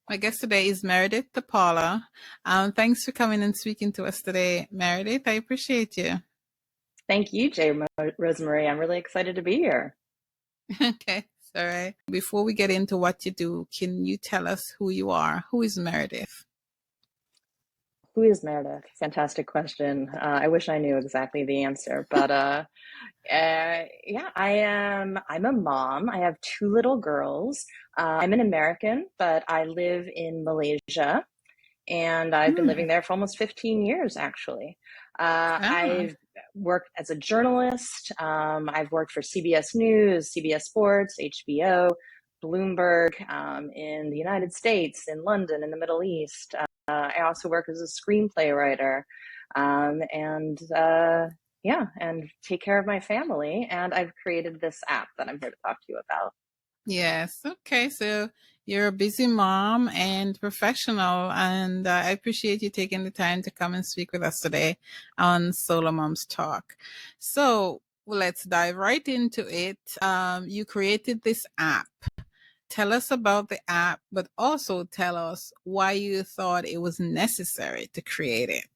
My guest today is Meredith DePaolo. Thanks for coming and speaking to us today, Meredith. I appreciate you. Thank you, Rosemary. I'm really excited to be here. Okay, all right. Before we get into what you do, can you tell us who you are? Who is Meredith? Who is Meredith? Fantastic question. I wish I knew exactly the answer, but yeah, I'm a mom. I have two little girls. I'm an American, but I live in Malaysia, and I've been living there for almost 15 years, actually. I've worked as a journalist. I've worked for CBS News, CBS Sports, HBO, Bloomberg, in the United States, in London, in the Middle East. I also work as a screenplay writer, and take care of my family. And I've created this app that I'm here to talk to you about. Yes. Okay. So you're a busy mom and professional, and I appreciate you taking the time to come and speak with us today on SoloMoms Talk. So let's dive right into it. You created this app. Tell us about the app, but also tell us why you thought it was necessary to create it.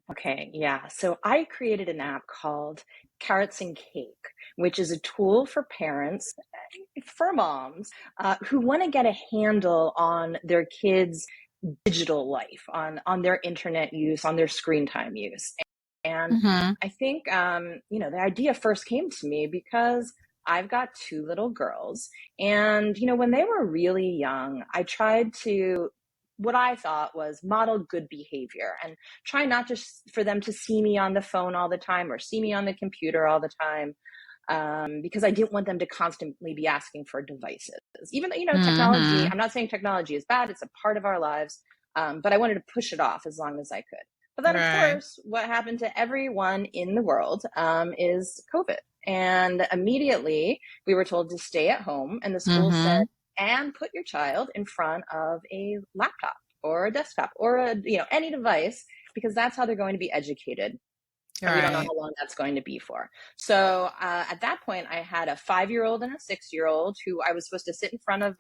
Okay, yeah. So I created an app called Carrots and Cake, which is a tool for parents, for moms, who want to get a handle on their kids' digital life, on their internet use, on their screen time use. And I think, the idea first came to me because I've got two little girls. And, when they were really young, I tried to what I thought was model good behavior and try not just for them to see me on the phone all the time or see me on the computer all the time, because I didn't want them to constantly be asking for devices. Even though, technology, I'm not saying technology is bad, it's a part of our lives, but I wanted to push it off as long as I could. But then, of course, what happened to everyone in the world is COVID. And immediately we were told to stay at home, and the school said, and put your child in front of a laptop or a desktop or any device, because that's how they're going to be educated. And we don't know how long that's going to be for. So at that point, I had a 5-year-old and a 6-year-old who I was supposed to sit in front of,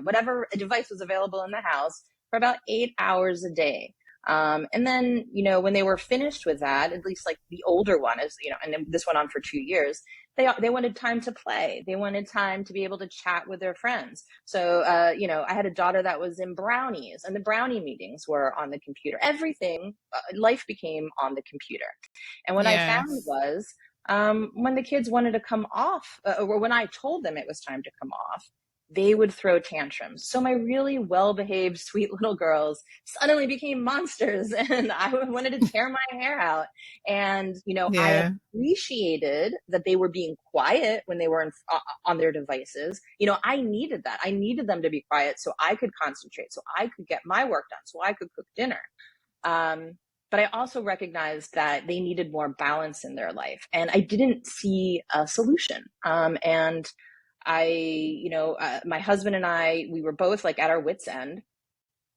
whatever device was available in the house for about 8 hours a day. And then, when they were finished with that, at least like the older one is, and then this went on for 2 years, they wanted time to play. They wanted time to be able to chat with their friends. So, I had a daughter that was in brownies, and the brownie meetings were on the computer. Everything, life became on the computer. And what I found was, when the kids wanted to come off, or when I told them it was time to come off, they would throw tantrums. So my really well-behaved, sweet little girls suddenly became monsters, and I wanted to tear my hair out. And, I appreciated that they were being quiet when they were on their devices. I needed that. I needed them to be quiet so I could concentrate, so I could get my work done, so I could cook dinner. But I also recognized that they needed more balance in their life, and I didn't see a solution. And my husband and I, we were both like at our wits' end,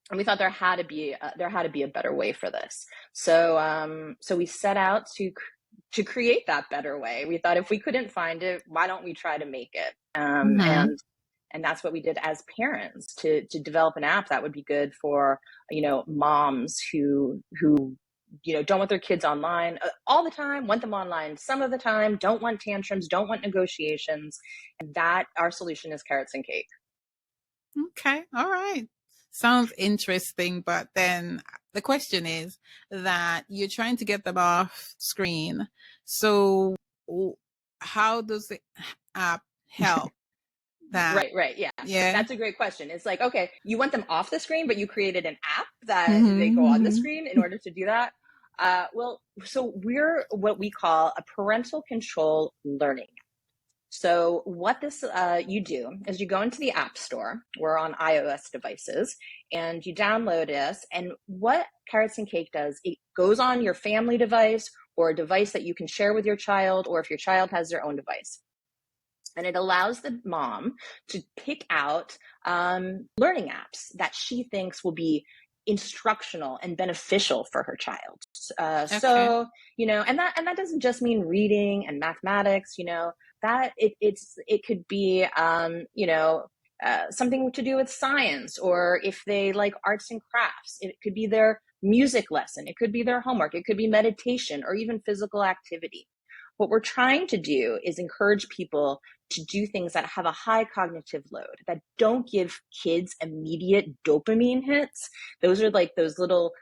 and we thought there had to be a better way for this. So we set out to create that better way. We thought if we couldn't find it, why don't we try to make it? And that's what we did as parents, to develop an app that would be good for, moms who don't want their kids online all the time, want them online some of the time, don't want tantrums, don't want negotiations. And that our solution is Carrots and Cake. Okay. All right. Sounds interesting. But then the question is that you're trying to get them off screen. So how does the app help that? Right. Yeah. That's a great question. It's like, okay, you want them off the screen, but you created an app that they go on the screen in order to do that. So we're what we call a parental control learning. So what this you do is you go into the App Store. We're on iOS devices, and you download this. And what Carrots and Cake does, it goes on your family device or a device that you can share with your child, or if your child has their own device. And it allows the mom to pick out learning apps that she thinks will be instructional and beneficial for her child. So, and that doesn't just mean reading and mathematics, that it could be, something to do with science, or if they like arts and crafts, it could be their music lesson, it could be their homework, it could be meditation, or even physical activity. What we're trying to do is encourage people to do things that have a high cognitive load, that don't give kids immediate dopamine hits. Those are like those little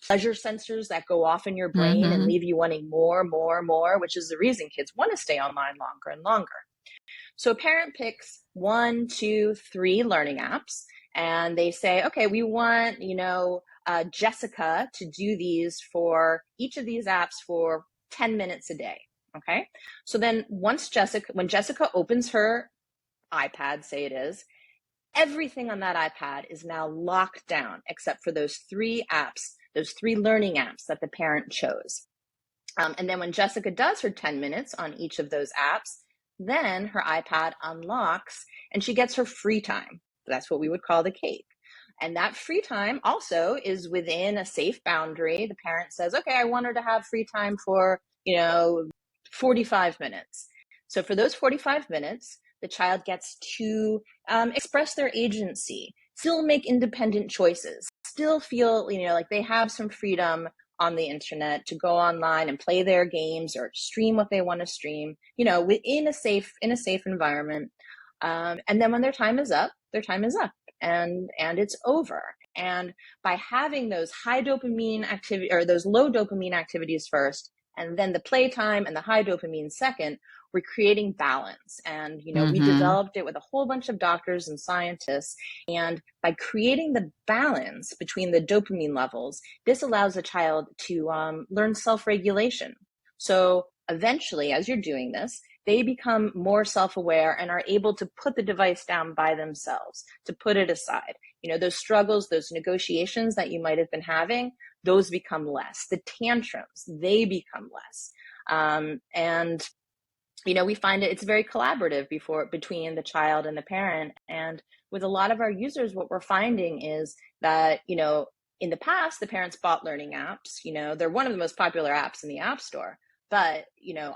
pleasure sensors that go off in your brain and leave you wanting more, which is the reason kids want to stay online longer and longer. So a parent picks 1, 2, 3 learning apps, and they say, okay, we want, Jessica to do these for each of these apps for 10 minutes a day. Okay. So then when Jessica opens her iPad, say it is, everything on that iPad is now locked down except for those 3 apps, those 3 learning apps that the parent chose. And then when Jessica does her 10 minutes on each of those apps, then her iPad unlocks and she gets her free time. That's what we would call the cake. And that free time also is within a safe boundary. The parent says, okay, I want her to have free time for, 45 minutes. So for those 45 minutes, the child gets to express their agency, still make independent choices, still feel, like they have some freedom on the internet to go online and play their games or stream what they want to stream, within a safe environment. And then when their time is up, and it's over. And by having those high dopamine activity or those low dopamine activities first, and then the playtime and the high dopamine second, we're creating balance. And, we developed it with a whole bunch of doctors and scientists. And by creating the balance between the dopamine levels, this allows a child to learn self-regulation. So eventually, as you're doing this, they become more self-aware and are able to put the device down by themselves, to put it aside. Those struggles, those negotiations that you might have been having, those become less. The tantrums, they become less. And we find it's very collaborative between the child and the parent. And with a lot of our users, what we're finding is that, in the past, the parents bought learning apps. They're one of the most popular apps in the App Store. But,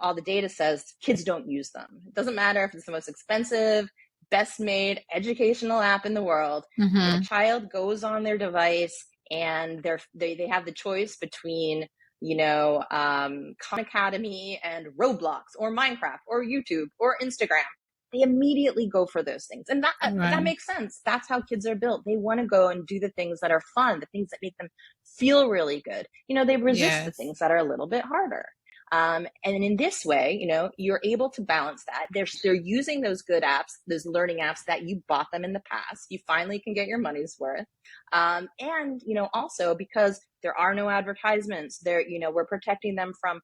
all the data says kids don't use them. It doesn't matter if it's the most expensive, best made educational app in the world. When a child goes on their device and they have the choice between, Khan Academy and Roblox or Minecraft or YouTube or Instagram, they immediately go for those things. And that makes sense. That's how kids are built. They want to go and do the things that are fun, the things that make them feel really good. They resist the things that are a little bit harder. And in this way, you're able to balance that. They're using those good apps, those learning apps that you bought them in the past. You finally can get your money's worth. And, also because there are no advertisements there, we're protecting them from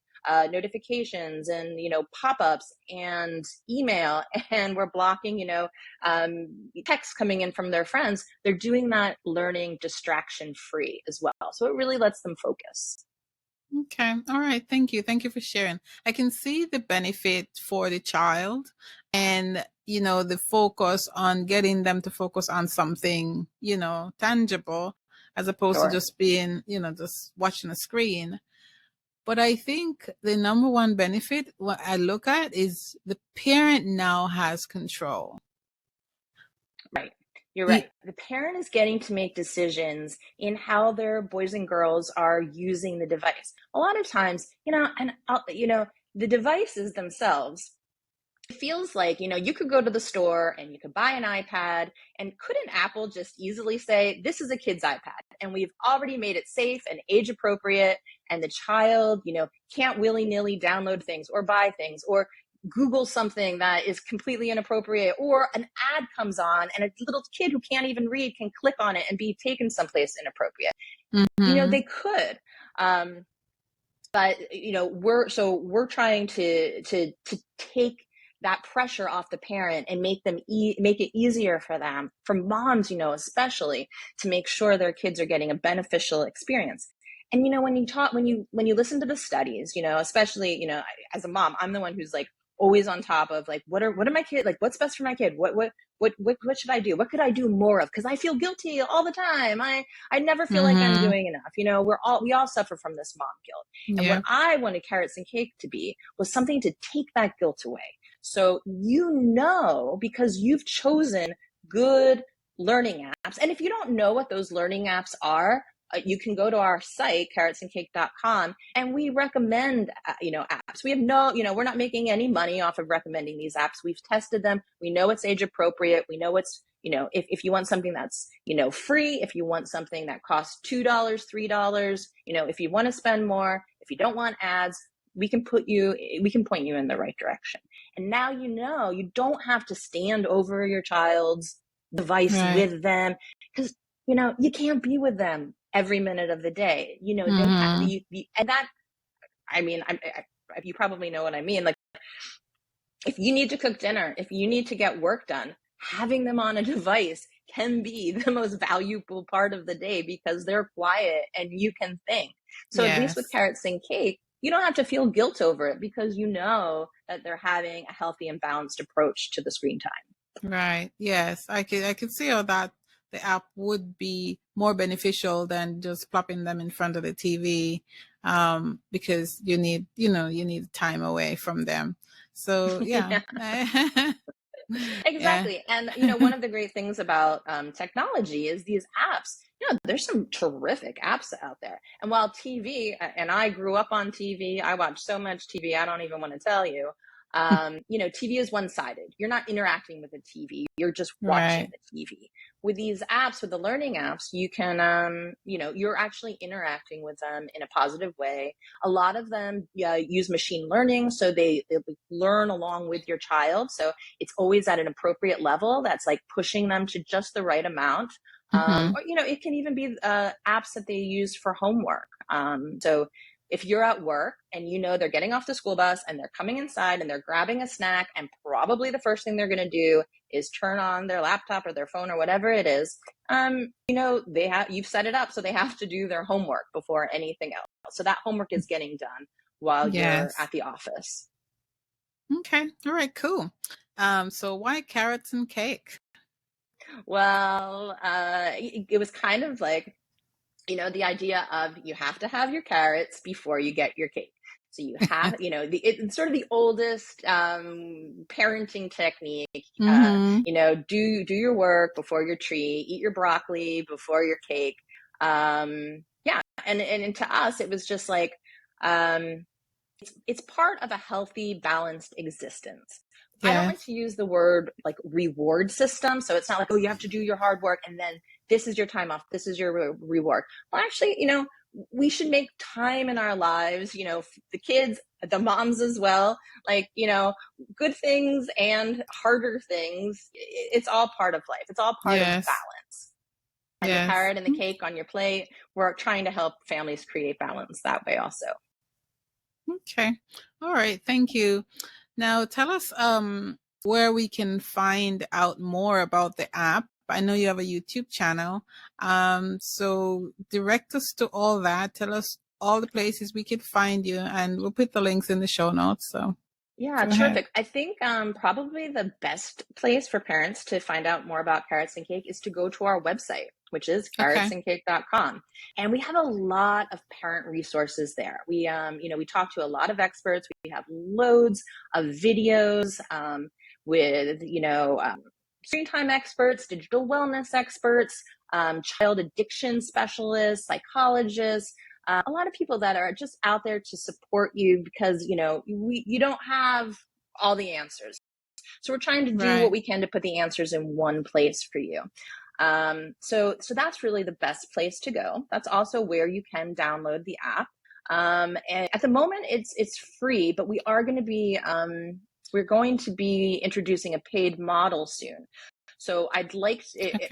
notifications and, pop-ups and email, and we're blocking, texts coming in from their friends. They're doing that learning distraction free as well. So it really lets them focus. Okay. All right. Thank you. Thank you for sharing. I can see the benefit for the child and, the focus on getting them to focus on something, tangible as opposed to just being, just watching a screen. But I think the number one benefit what I look at is the parent now has control. Right. You're right. The parent is getting to make decisions in how their boys and girls are using the device. A lot of times, the devices themselves, it feels like, you could go to the store and you could buy an iPad, and couldn't Apple just easily say, this is a kid's iPad and we've already made it safe and age appropriate, and the child, can't willy-nilly download things or buy things or Google something that is completely inappropriate, or an ad comes on and a little kid who can't even read can click on it and be taken someplace inappropriate. They could. But, we're trying to take that pressure off the parent and make it easier for them, for moms, especially, to make sure their kids are getting a beneficial experience. And, when you listen to the studies, especially, as a mom, I'm the one who's like always on top of like, what are my kids, like, what's best for my kid? What should I do? What could I do more of? Because I feel guilty all the time. I never feel like I'm doing enough. We all suffer from this mom guilt. And what I wanted Carrots and Cake to be was something to take that guilt away. So, because you've chosen good learning apps. And if you don't know what those learning apps are, you can go to our site, curates.com, and we recommend, apps. We have we're not making any money off of recommending these apps. We've tested them. We know it's age appropriate. We know it's, if you want something that's, free, if you want something that costs $2, $3, if you want to spend more, if you don't want ads, we can point you in the right direction. And now, you don't have to stand over your child's device with them, because, you can't be with them every minute of the day. They have, and that, you probably know what I mean. Like, if you need to cook dinner, if you need to get work done, having them on a device can be the most valuable part of the day, because they're quiet and you can think. So at least with Carrots and Cake, you don't have to feel guilt over it, because you know that they're having a healthy and balanced approach to the screen time. Right. Yes, I could see how that the app would be more beneficial than just plopping them in front of the TV, because you need time away from them. So yeah. Exactly. Yeah. And, one of the great things about technology is these apps. There's some terrific apps out there. And while TV, and I grew up on TV, I watched so much TV, I don't even want to tell you. TV is one-sided. You're not interacting with the TV. You're just watching the TV. With these apps, with the learning apps, you can, you're actually interacting with them in a positive way. A lot of them use machine learning, so they learn along with your child. So it's always at an appropriate level that's like pushing them to just the right amount. Or, it can even be apps that they use for homework. So if you're at work and they're getting off the school bus and they're coming inside and they're grabbing a snack, and probably the first thing they're going to do is turn on their laptop or their phone or whatever it is, you've set it up so they have to do their homework before anything else. So that homework is getting done while you're at the office. Okay. All right, cool. So why Carrots and Cake? Well, it was kind of like, the idea of you have to have your carrots before you get your cake. So you have, it's sort of the oldest parenting technique. Do your work before your tree, eat your broccoli before your cake. And to us, it was just like, it's part of a healthy, balanced existence. I don't like to use the word like reward system. So it's not like, oh, you have to do your hard work and then this is your time off. This is your reward. Well, actually, we should make time in our lives, the kids, the moms as well, like, good things and harder things. It's all part of life. It's all part of balance. And the carrot and the cake on your plate, we're trying to help families create balance that way also. Okay. All right. Thank you. Now tell us where we can find out more about the app. I know you have a YouTube channel. So direct us to all that. Tell us all the places we could find you, and we'll put the links in the show notes. So yeah, terrific. I think probably the best place for parents to find out more about Carrots and Cake is to go to our website, which is curates.com. And we have a lot of parent resources there. We talk to a lot of experts. We have loads of videos with, screen time experts, digital wellness experts, child addiction specialists, psychologists, a lot of people that are just out there to support you, because, you don't have all the answers. So we're trying to do what we can to put the answers in one place for you. So that's really the best place to go. That's also where you can download the app. And at the moment it's free, but we are going to be, we're going to be introducing a paid model soon. So I'd like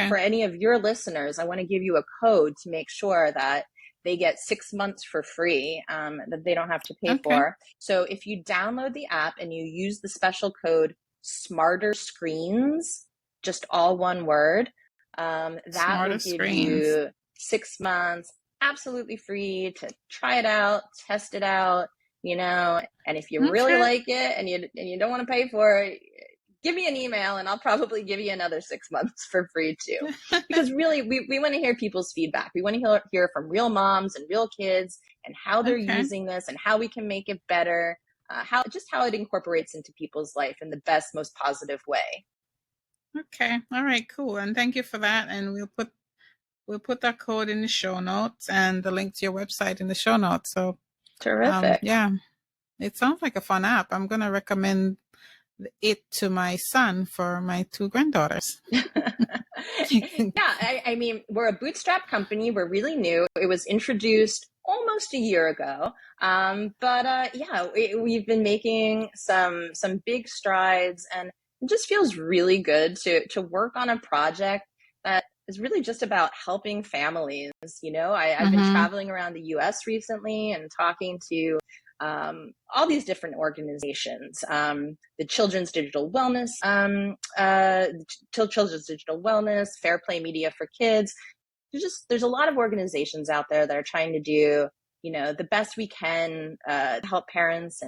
for any of your listeners, I want to give you a code to make sure that they get 6 months for free, that they don't have to pay for. So if you download the app and you use the special code Smarter Screens, just all one word, that will give you 6 months absolutely free to try it out, test it out, and if you really like it and you don't want to pay for it, give me an email and I'll probably give you another 6 months for free too. Because really, we want to hear people's feedback. We want to hear from real moms and real kids and how they're using this and how we can make it better, how it incorporates into people's life in the best, most positive way. Okay. All right. Cool. And thank you for that. And we'll put that code in the show notes and the link to your website in the show notes. So, Terrific. yeah, it sounds like a fun app. I'm gonna recommend it to my son for my two granddaughters. Yeah, I mean, we're a bootstrap company. We're really new. It was introduced almost a year ago. But yeah, we've been making some big strides, and it just feels really good to work on a project that is really just about helping families. I've been Mm-hmm. traveling around the US recently and talking to all these different organizations, the Children's Digital Wellness, Children's Digital Wellness, Fair Play Media for Kids. There's a lot of organizations out there that are trying to do, the best we can to help parents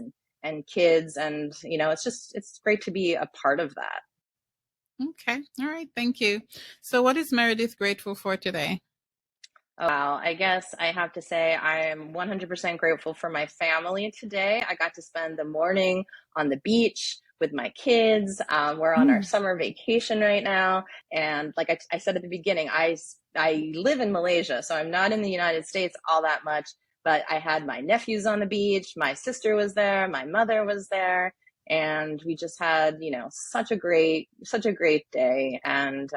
and kids, and it's great to be a part of that. Okay. All right. Thank you. So, what is Meredith grateful for today? Oh, wow. I guess I have to say I am 100% grateful for my family today. I got to spend the morning on the beach with my kids. We're on our Mm. summer vacation right now. And like I said at the beginning, I live in Malaysia, so I'm not in the United States all that much. But I had my nephews on the beach. My sister was there. My mother was there. And we just had, such a great day. And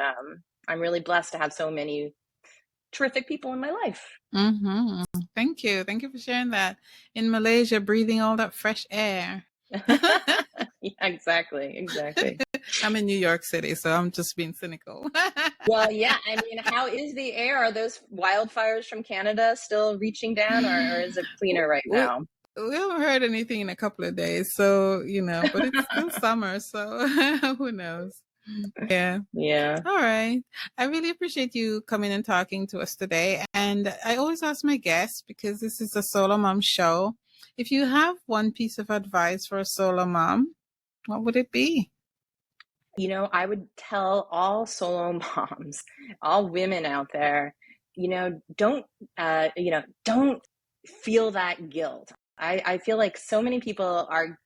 I'm really blessed to have so many terrific people in my life. Mm-hmm. Thank you. Thank you for sharing that. In Malaysia, breathing all that fresh air. Yeah, exactly. I'm in New York City, so I'm just being cynical. Well, yeah, I mean, how is the air? Are those wildfires from Canada still reaching down, or is it cleaner right we, now? we haven't heard anything in a couple of days, so but it's still summer, so who knows? Yeah. Yeah. All right. I really appreciate you coming and talking to us today. And I always ask my guests, because this is a solo mom show, if you have one piece of advice for a solo mom, what would it be? I would tell all solo moms, all women out there, don't feel that guilt. I feel like so many people are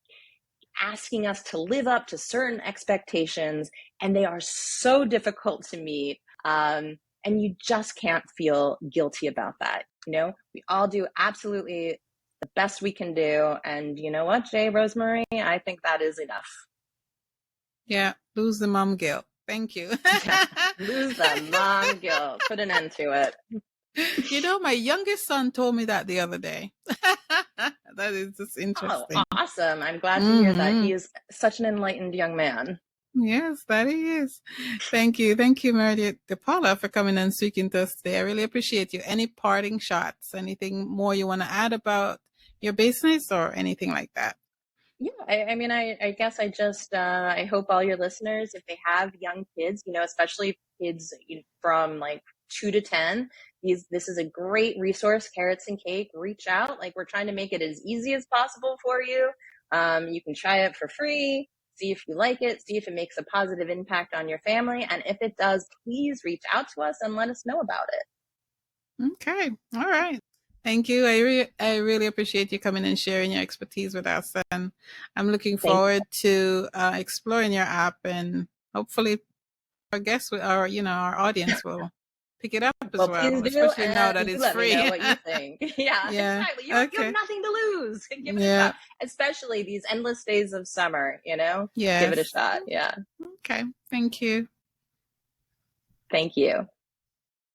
asking us to live up to certain expectations, and they are so difficult to meet. And you just can't feel guilty about that. We all do absolutely the best we can do. And you know what, Jay, Rosemary, I think that is enough. Yeah, lose the mom guilt. Thank you. Yeah, lose the mom guilt. Put an end to it. My youngest son told me that the other day. That is just Oh, interesting. awesome. I'm glad to hear that. Mm-hmm. He is such an enlightened young man. Yes, that he is. Thank you. Thank you, Meredith DePaolo, for coming and speaking to us today. I really appreciate you. Any parting shots? Anything more you want to add about your business or anything like that? Yeah, I mean, I guess I hope all your listeners, if they have young kids, especially kids from like 2 to 10, this is a great resource. Carrots and Cake, reach out. Like, we're trying to make it as easy as possible for you. You can try it for free, see if you like it, see if it makes a positive impact on your family, and if it does, please reach out to us and let us know about it. Okay. All right. Thank you. I really appreciate you coming and sharing your expertise with us. And I'm looking Thank you. forward to exploring your app, and hopefully our guests our audience will pick it up as Well, please well, do, especially now that and do it's let me know free. what you think. Yeah, Yeah. exactly. You have Okay. nothing to lose. Give it a Yeah. shot, especially these endless days of summer. Give it a Yes. shot. Yeah. Okay. Thank you. Thank you.